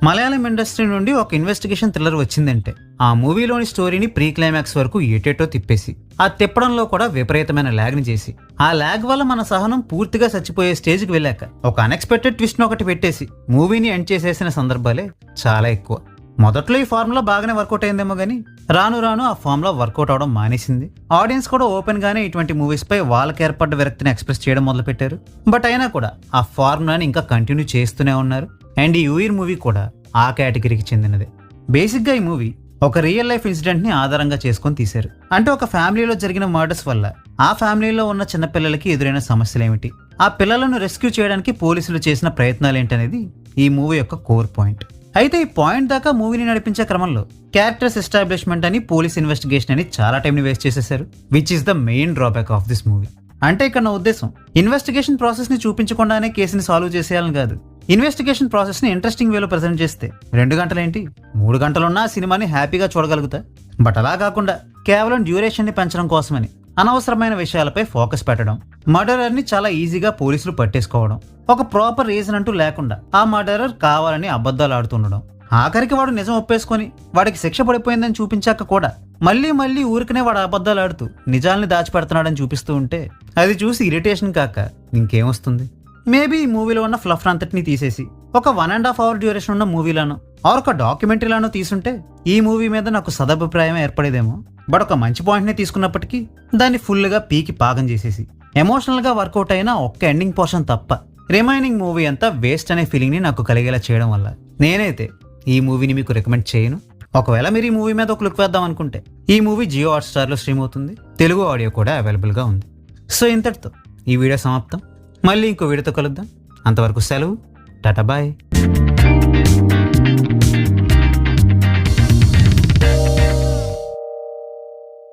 Malayalam industry నుండి ఒక investigation thriller వచ్చిందంటే ఆ మూవీలోని స్టోరీని ప్రీ క్లైమాక్స్ వరకు ఏటేటో తిప్పేసి ఆ తిప్పడంలో కూడా విపరీతమైన ల్యాగ్ని చేసి ఆ ల్యాగ్ వల్ల మన సహనం పూర్తిగా చచ్చిపోయే స్టేజ్కి వెళ్ళాక ఒక అన్ఎక్స్పెక్టెడ్ ట్విస్ట్ ఒకటి పెట్టేసి మూవీని ఎండ్ చేసేసిన సందర్భాలే చాలా ఎక్కువ. మొదట్లో ఈ ఫార్ములా బాగానే వర్కౌట్ అయిందేమో గానీ రాను రాను ఆ ఫార్ములా వర్కౌట్ అవడం మానేసింది. ఆడియన్స్ కూడా ఓపెన్ గానే ఇటువంటి మూవీస్ పై వాళ్ళకి ఏర్పడ్డ విరక్తిని ఎక్స్ప్రెస్ చేయడం మొదలు పెట్టారు. బట్ అయినా కూడా ఆ ఫార్ములాని ఇంకా కంటిన్యూ చేస్తూనే ఉన్నారు. అండ్ ఈ యూయిర్ మూవీ కూడా ఆ కేటగిరీకి చెందినదే. బేసిక్ గా ఈ మూవీ ఒక రియల్ లైఫ్ ఇన్సిడెంట్ ని ఆధారంగా చేసుకొని తీశారు. అంటే ఒక ఫ్యామిలీలో జరిగిన మర్డర్స్ వల్ల ఆ ఫ్యామిలీలో ఉన్న చిన్నపిల్లలకి ఎదురైన సమస్యలు ఏమిటి, ఆ పిల్లలను రెస్క్యూ చేయడానికి పోలీసులు చేసిన ప్రయత్నాలు ఏంటనేది ఈ మూవీ యొక్క కోర్ పాయింట్. అయితే ఈ పాయింట్ దాకా మూవీని నడిపించే క్రమంలో క్యారెక్టర్స్ ఎస్టాబ్లిష్మెంట్ అని పోలీస్ ఇన్వెస్టిగేషన్ అని చాలా టైంని వేస్ట్ చేసేసారు. Which is the main drawback of this movie. అంటే ఇక్కడ నా ఉద్దేశం ఇన్వెస్టిగేషన్ ప్రాసెస్ ని చూపించకుండానే కేసుని సాల్వ్ చేసేయాలని కాదు. ఇన్వెస్టిగేషన్ ప్రాసెస్ ని ఇంట్రెస్టింగ్ వేలో ప్రెజెంట్ చేస్తే 2 గంటలేంటి 3 గంటలున్నా ఆ సినిమాని హ్యాపీగా చూడగలుగుతా. బట్ అలా కాకుండా కేవలం డ్యూరేషన్ ని పెంచడం కోసమని అనవసరమైన విషయాలపై ఫోకస్ పెట్టడం, మర్డరర్ ని చాలా ఈజీగా పోలీసులు పట్టేసుకోవడం, ఒక ప్రాపర్ రీజన్ అంటూ లేకుండా ఆ మర్డరర్ కావాలని అబద్ధాలు ఆడుతుండడం, ఆఖరికి వాడు నిజం ఒప్పేసుకొని వాడికి శిక్ష పడిపోయిందని చూపించాక కూడా మళ్ళీ మళ్ళీ ఊరికనే వాడు అబద్ధాలు ఆడుతూ నిజాల్ని దాచిపెడుతున్నాడని చూపిస్తూ ఉంటే అది చూసి ఇరిటేషన్ కాక ఇంకేమొస్తుంది. మేబీ ఈ మూవీలో ఉన్న ఫ్లఫ్ అంతటిని తీసేసి ఒక 1.5 hour డ్యూరేషన్ ఉన్న మూవీలానో ఆర్ ఒక డాక్యుమెంటరీలానో తీసుంటే ఈ మూవీ మీద నాకు సదభిప్రాయం ఏర్పడేదేమో. బట్ ఒక మంచి పాయింట్ని తీసుకున్నప్పటికీ దాన్ని ఫుల్గా పీకి పాకం చేసేసి ఎమోషనల్గా వర్కౌట్ అయిన ఒక్క ఎండింగ్ పోర్షన్ తప్ప రిమైనింగ్ మూవీ అంతా వేస్ట్ అనే ఫీలింగ్ని నాకు కలిగేలా చేయడం వల్ల నేనైతే ఈ మూవీని మీకు రికమెండ్ చేయను. ఒకవేళ మీరు ఈ మూవీ మీద ఒక లుక్ వేద్దాం అనుకుంటే ఈ మూవీ జియో హాట్‌స్టార్లో స్ట్రీమ్ అవుతుంది. తెలుగు ఆడియో కూడా అవైలబుల్గా ఉంది. సో ఇంతటితో ఈ వీడియో సమాప్తం. మళ్ళీ ఇంకో వీడియోతో కలుద్దాం. అంతవరకు సెలవు. టాటా బాయ్.